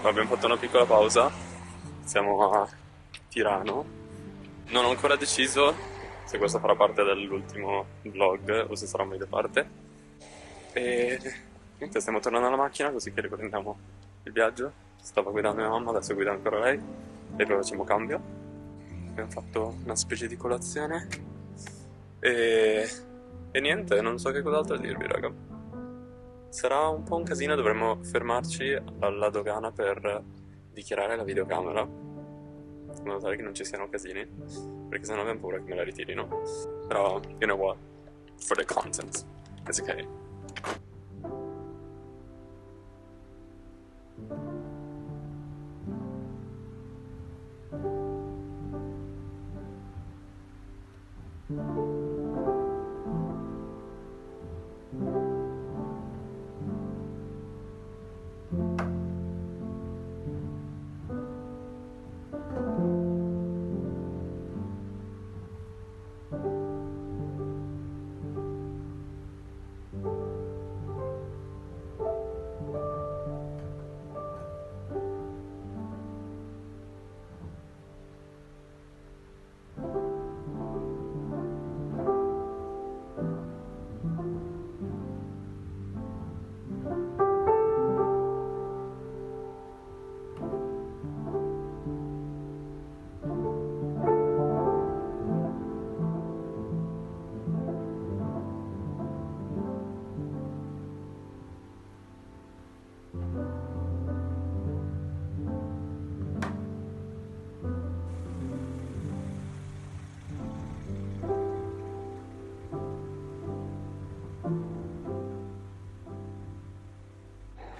Abbiamo fatto una piccola pausa, siamo a Tirano, non ho ancora deciso se questo farà parte dell'ultimo vlog o se sarà un video a parte. E niente, stiamo tornando alla macchina così che riprendiamo il viaggio. Stava guidando mia mamma, adesso guida ancora lei e poi facciamo cambio. Abbiamo fatto una specie di colazione e niente, non so che cos'altro dirvi, raga. Sarà un po' un casino, dovremmo fermarci alla dogana per dichiarare la videocamera, in modo tale che non ci siano casini, perché sennò abbiamo paura che me la ritirino. Però, you know what, for the content, it's okay.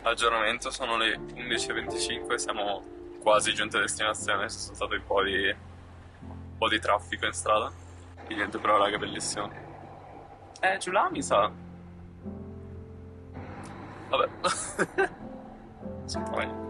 Aggiornamento, sono le 11:25, siamo quasi giunti a destinazione, c'è stato un po' di traffico in strada. E niente, però raga, bellissimo. Giù là mi sa. Vabbè. C'è poi.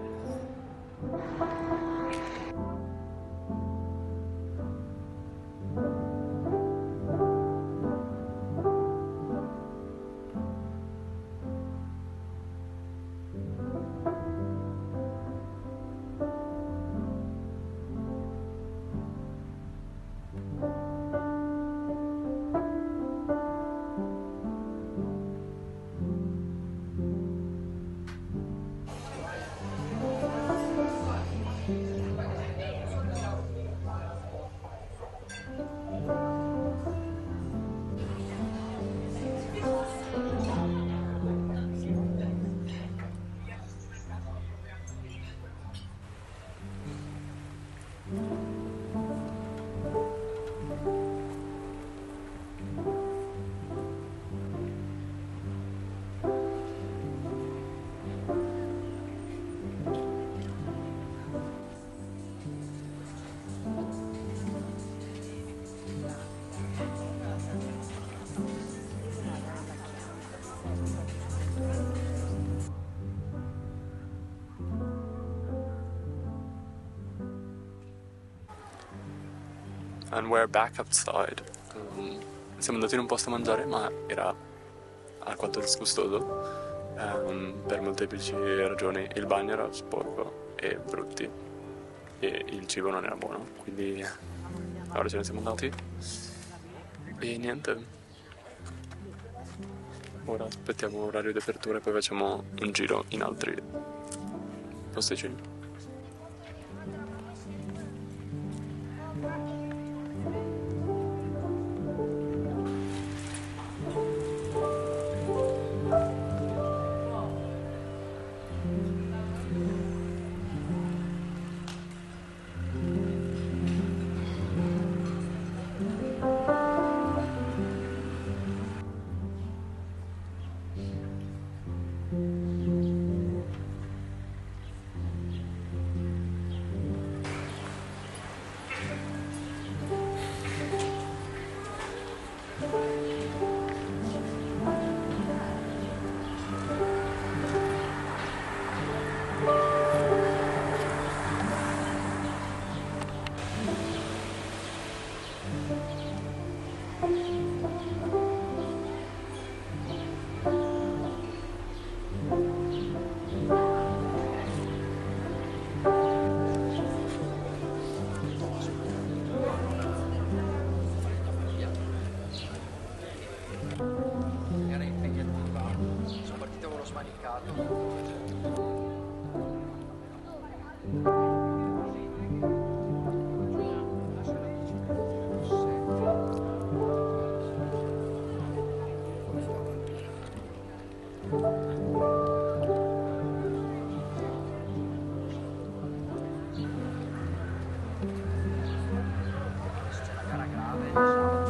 And we're back outside. Siamo andati in un posto a mangiare, ma era alquanto disgustoso, per molteplici ragioni. Il bagno era sporco e brutti e il cibo non era buono, quindi ora ce ne siamo andati e niente, ora aspettiamo orario di apertura e poi facciamo un giro in altri posticini. Era impegnativa, sono partito con lo smanicato. C'è la gara grave, diciamo.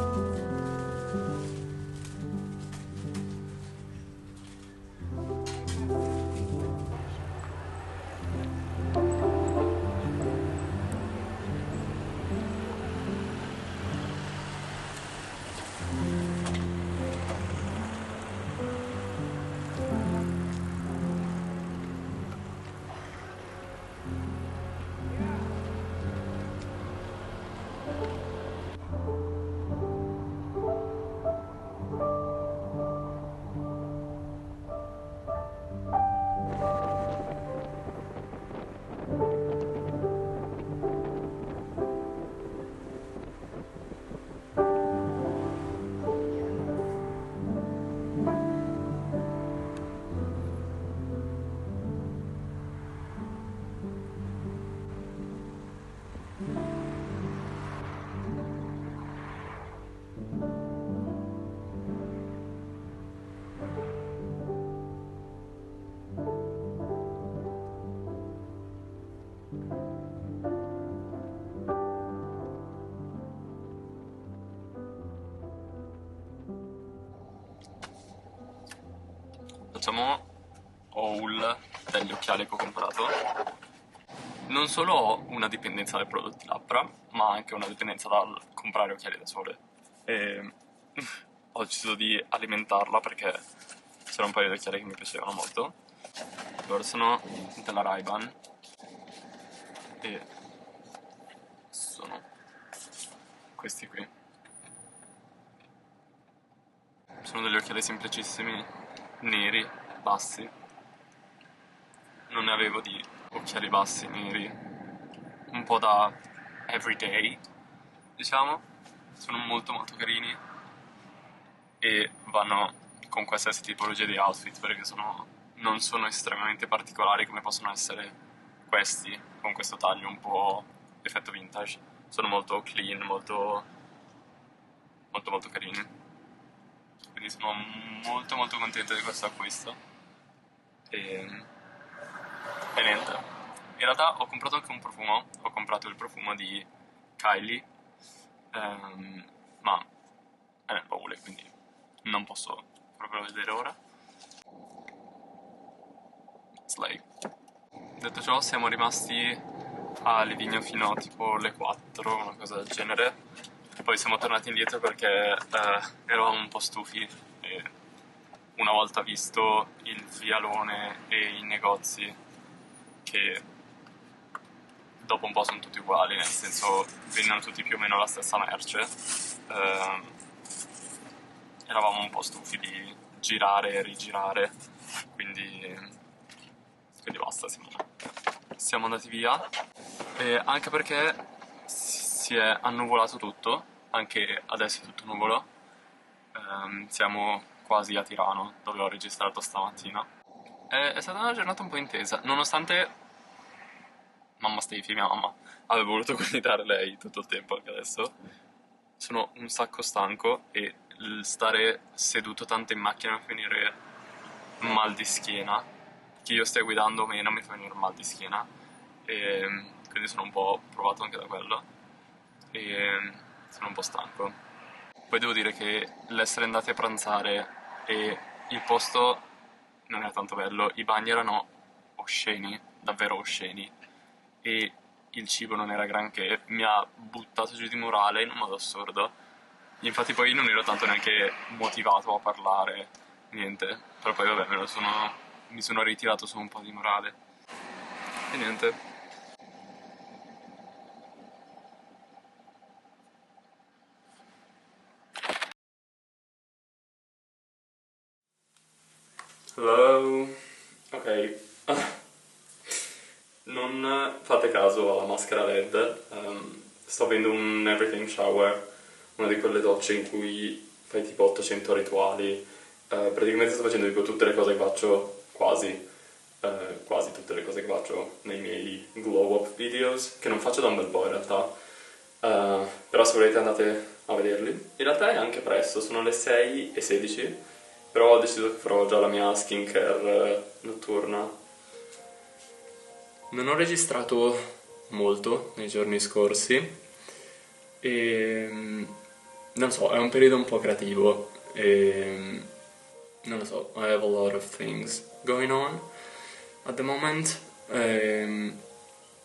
Facciamo haul degli occhiali che ho comprato. Non solo ho una dipendenza dai prodotti labbra, ma anche una dipendenza dal comprare occhiali da sole. E ho deciso di alimentarla perché c'era un paio di occhiali che mi piacevano molto. Loro sono della Ray-Ban e sono questi qui. Sono degli occhiali semplicissimi, neri, bassi. Non ne avevo di occhiali bassi, neri, un po' da everyday, diciamo. Sono molto molto carini e vanno con qualsiasi tipologia di outfit perché non sono estremamente particolari come possono essere questi, con questo taglio un po' effetto vintage. Sono molto clean, molto molto molto carini. Quindi sono molto molto contento di questo acquisto. E niente. In realtà ho comprato anche un profumo. Ho comprato il profumo di Kylie, ma è nel baule, quindi non posso proprio vedere ora. Slay. Detto ciò, siamo rimasti a Livigno fino a tipo le 4, una cosa del genere. E poi siamo tornati indietro perché eravamo un po' stufi e una volta visto il vialone e i negozi, che dopo un po' sono tutti uguali, nel senso vendono tutti più o meno la stessa merce, eravamo un po' stufi girare e rigirare, quindi basta, siamo andati via, e anche perché si è annuvolato tutto, anche adesso è tutto nuvolo. Siamo quasi a Tirano, dove ho registrato stamattina. È stata una giornata un po' intensa, nonostante mamma Stefi, mia mamma, avevo voluto guidare lei tutto il tempo anche adesso. Sono un sacco stanco e il stare seduto tanto in macchina mi fa venire mal di schiena. Che io stia guidando o meno mi fa venire mal di schiena. E quindi sono un po' provato anche da quello. E sono un po' stanco. Poi devo dire che l'essere andati a pranzare e il posto non era tanto bello, i bagni erano osceni, davvero osceni, e il cibo non era granché, mi ha buttato giù di morale in un modo assurdo. Infatti poi non ero tanto neanche motivato a parlare, niente, però poi vabbè mi sono ritirato su un po' di morale. E niente. Hello. Ok. Non fate caso alla maschera LED. Sto avendo un everything shower, una di quelle docce in cui fai tipo 800 rituali. Praticamente sto facendo tipo tutte le cose che faccio, quasi tutte le cose che faccio nei miei glow up videos, che non faccio da un bel po' in realtà. Però se volete andate a vederli. In realtà è anche presto, sono le 6:16, però ho deciso che farò già la mia skincare notturna. Non ho registrato molto nei giorni scorsi e non so, è un periodo un po' creativo e non lo so, I have a lot of things going on at the moment. Non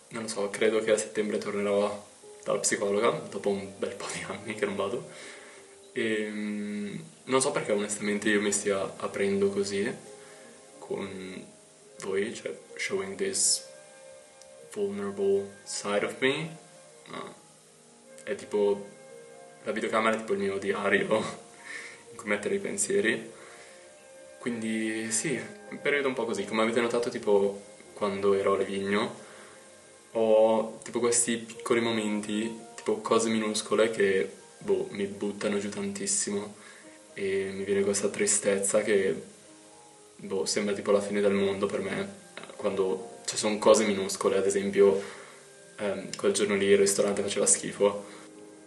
lo so, credo che a settembre tornerò dalla psicologa dopo un bel po' di anni che non vado. E non so perché onestamente io mi stia aprendo così con voi, cioè showing this vulnerable side of me. No. È tipo la videocamera è tipo il mio diario in cui mettere i pensieri. Quindi sì, un periodo un po' così, come avete notato tipo quando ero a Livigno, ho tipo questi piccoli momenti, tipo cose minuscole che boh, mi buttano giù tantissimo e mi viene questa tristezza che boh, sembra tipo la fine del mondo per me, quando ci sono cose minuscole, ad esempio quel giorno lì il ristorante faceva schifo.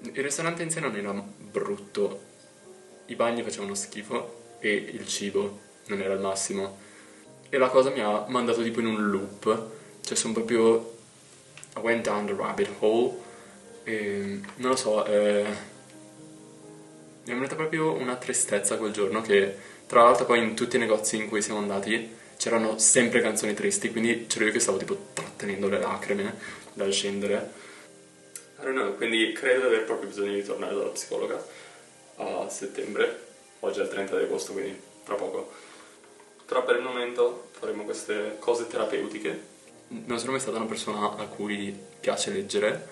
Il ristorante in sé non era brutto, i bagni facevano schifo e il cibo non era il massimo. E la cosa mi ha mandato tipo in un loop, cioè sono proprio... I went down the rabbit hole e non lo so, mi è venuta proprio una tristezza quel giorno che tra l'altro poi in tutti i negozi in cui siamo andati c'erano sempre canzoni tristi, quindi c'ero io che stavo tipo trattenendo le lacrime dal scendere. I don't know, quindi credo di aver proprio bisogno di tornare dalla psicologa a settembre. Oggi è il 30 di agosto, quindi tra poco. Però per il momento faremo queste cose terapeutiche. Non sono mai stata una persona a cui piace leggere,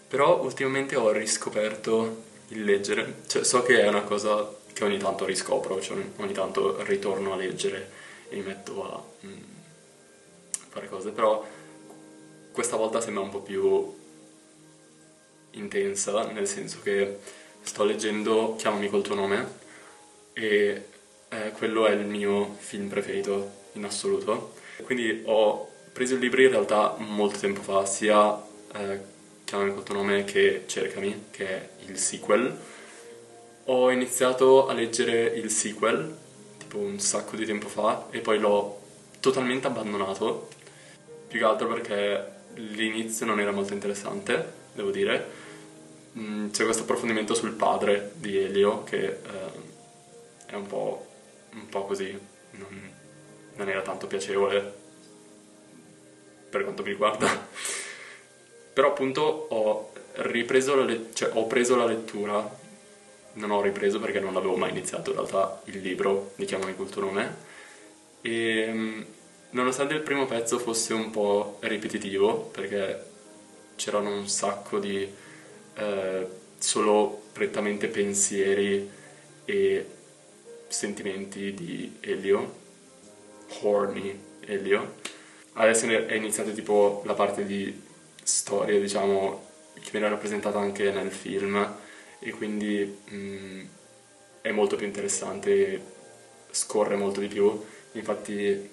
però ultimamente ho riscoperto il leggere. Cioè, so che è una cosa che ogni tanto riscopro, cioè ogni tanto ritorno a leggere e mi metto a fare cose, però questa volta sembra un po' più intensa, nel senso che sto leggendo Chiamami col tuo nome e quello è il mio film preferito in assoluto. Quindi ho preso il libro in realtà molto tempo fa, sia Chiamami col tuo nome che Cercami, che è il sequel. Ho iniziato a leggere il sequel tipo un sacco di tempo fa e poi l'ho totalmente abbandonato, più che altro perché l'inizio non era molto interessante, devo dire. C'è questo approfondimento sul padre di Elio che è un po' così, non era tanto piacevole per quanto mi riguarda. Però appunto ho ripreso cioè ho preso la lettura, non ho ripreso perché non l'avevo mai iniziato in realtà il libro di Chiamami col tuo nome, e nonostante il primo pezzo fosse un po' ripetitivo perché c'erano un sacco di solo prettamente pensieri e sentimenti di Elio, horny Elio. Adesso è iniziata tipo la parte di storia, diciamo, che viene rappresentata anche nel film, e quindi è molto più interessante, scorre molto di più. Infatti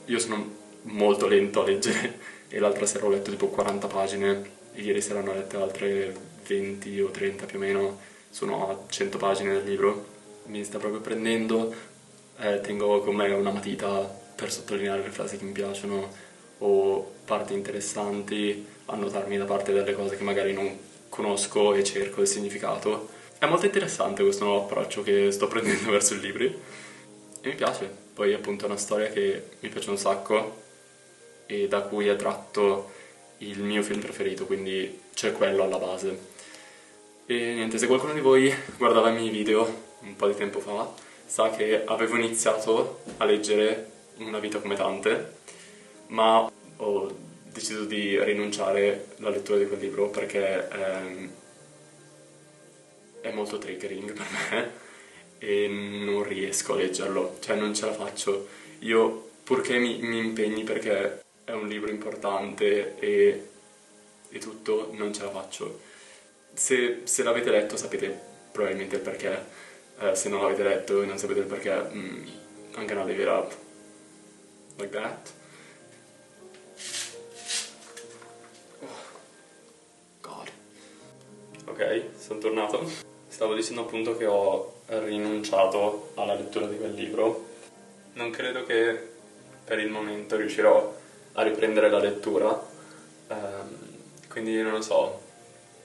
io sono molto lento a leggere e l'altra sera ho letto tipo 40 pagine e ieri sera ne ho lette altre 20 o 30 più o meno, sono a 100 pagine del libro. Mi sta proprio prendendo, tengo con me una matita per sottolineare le frasi che mi piacciono o parti interessanti, annotarmi da parte delle cose che magari non conosco e cerco il significato. È molto interessante questo nuovo approccio che sto prendendo verso i libri e mi piace. Poi appunto è una storia che mi piace un sacco e da cui è tratto il mio film preferito, quindi c'è quello alla base. E niente, se qualcuno di voi guardava i miei video un po' di tempo fa, sa che avevo iniziato a leggere Una vita come tante, ma ho deciso di rinunciare alla lettura di quel libro perché è molto triggering per me e non riesco a leggerlo, cioè non ce la faccio. Io, purché mi impegni perché è un libro importante e tutto, non ce la faccio. Se l'avete letto sapete probabilmente il perché, se non l'avete letto e non sapete il perché, I'm gonna leave it up like that. God. Ok, sono tornato. Stavo dicendo appunto che ho rinunciato alla lettura di quel libro. Non credo che per il momento riuscirò a riprendere la lettura, quindi non lo so,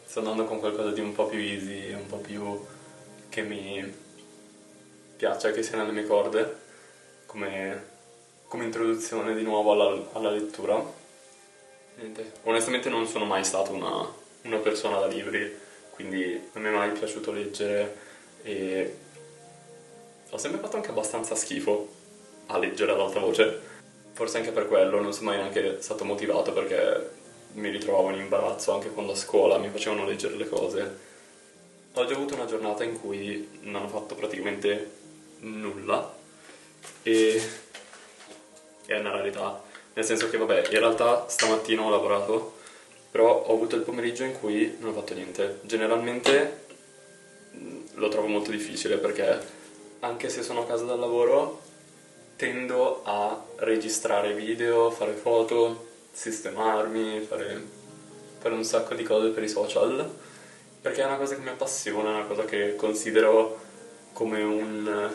sto andando con qualcosa di un po' più easy, un po' più che mi piaccia, che sia nelle mie corde, come introduzione di nuovo alla lettura. Niente. Onestamente non sono mai stato una persona da libri, quindi non mi è mai piaciuto leggere e ho sempre fatto anche abbastanza schifo a leggere ad alta voce. Forse anche per quello non sono mai neanche stato motivato, perché mi ritrovavo in imbarazzo anche quando a scuola mi facevano leggere le cose. Oggi ho avuto una giornata in cui non ho fatto praticamente nulla e è una rarità, nel senso che vabbè, in realtà stamattina ho lavorato, però ho avuto il pomeriggio in cui non ho fatto niente. Generalmente lo trovo molto difficile perché anche se sono a casa dal lavoro tendo a registrare video, fare foto, sistemarmi, fare un sacco di cose per i social, perché è una cosa che mi appassiona, è una cosa che considero come un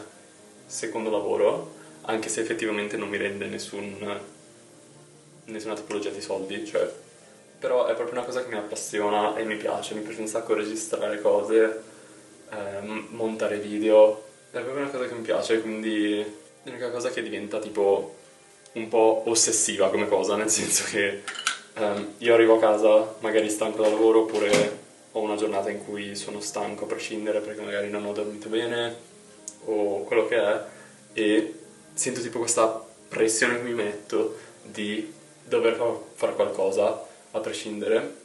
secondo lavoro, anche se effettivamente non mi rende nessuna tipologia di soldi, cioè, però è proprio una cosa che mi appassiona e mi piace un sacco registrare cose, montare video, è proprio una cosa che mi piace, quindi è l'unica cosa che diventa tipo un po' ossessiva come cosa, nel senso che io arrivo a casa magari stanco da lavoro, oppure ho una giornata in cui sono stanco a prescindere perché magari non ho dormito bene o quello che è, e sento tipo questa pressione che mi metto di dover fare qualcosa a prescindere.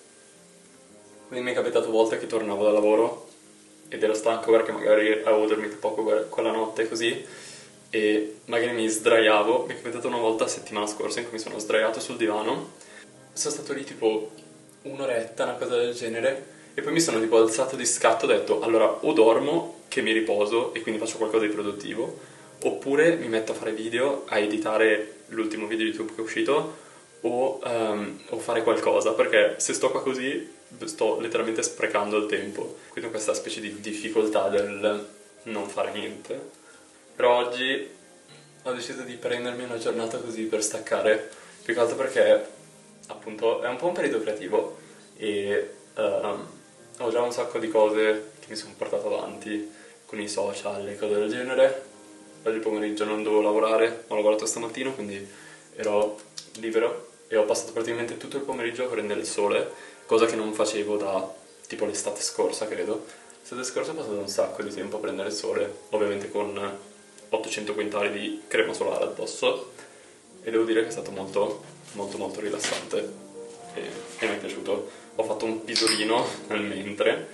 Quindi mi è capitato a volte che tornavo da lavoro ed ero stanco perché magari avevo dormito poco quella notte così, e magari mi sdraiavo. Mi è capitato una volta settimana scorsa in cui mi sono sdraiato sul divano, sono stato lì tipo un'oretta, una cosa del genere, e poi mi sono tipo alzato di scatto e ho detto allora o dormo che mi riposo e quindi faccio qualcosa di produttivo, oppure mi metto a fare video, a editare l'ultimo video di YouTube che è uscito, o fare qualcosa, perché se sto qua così sto letteralmente sprecando il tempo. Quindi ho questa specie di difficoltà del non fare niente. Però oggi ho deciso di prendermi una giornata così per staccare, più che altro perché appunto è un po' un periodo creativo e ho già un sacco di cose che mi sono portato avanti con i social e cose del genere. Oggi pomeriggio non dovevo lavorare, ho lavorato stamattina, quindi ero libero e ho passato praticamente tutto il pomeriggio a prendere il sole, cosa che non facevo da tipo l'estate scorsa, credo. L'estate scorsa ho passato un sacco di tempo a prendere il sole, ovviamente con 800 quintali di crema solare addosso, e devo dire che è stato molto molto molto rilassante e mi è piaciuto. Ho fatto un pisolino nel mentre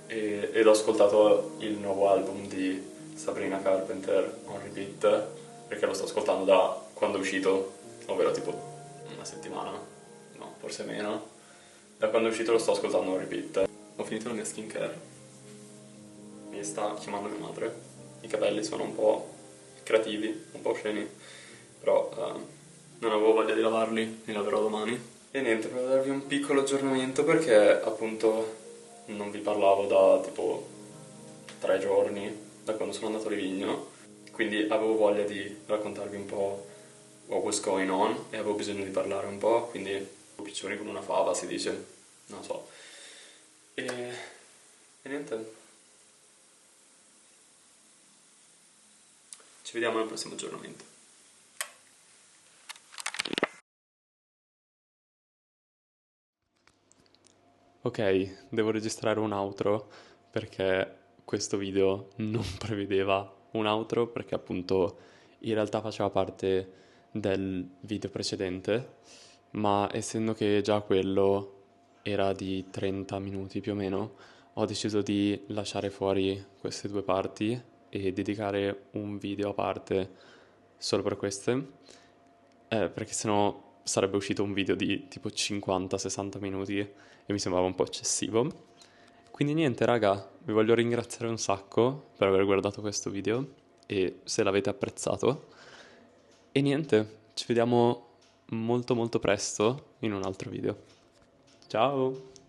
ed ho ascoltato il nuovo album di Sabrina Carpenter on repeat, perché lo sto ascoltando da quando è uscito, ovvero tipo una settimana, no, forse meno. Da quando è uscito lo sto ascoltando on repeat. Ho finito la mia skincare, mi sta chiamando mia madre, i capelli sono un po' creativi, un po' sceni, però non avevo voglia di lavarli, li laverò domani. E niente, per darvi un piccolo aggiornamento perché appunto non vi parlavo da tipo 3 giorni, da quando sono andato a Livigno, quindi avevo voglia di raccontarvi un po' what was going on e avevo bisogno di parlare un po', quindi piccioni con una fava si dice, non so. E niente, ci vediamo nel prossimo aggiornamento. Ok, devo registrare un outro perché questo video non prevedeva un outro perché appunto in realtà faceva parte del video precedente, ma essendo che già quello era di 30 minuti più o meno, ho deciso di lasciare fuori queste due parti e dedicare un video a parte solo per queste, perché sennò sarebbe uscito un video di tipo 50-60 minuti e mi sembrava un po' eccessivo. Quindi niente, raga, vi voglio ringraziare un sacco per aver guardato questo video e se l'avete apprezzato. E niente, ci vediamo molto molto presto in un altro video. Ciao!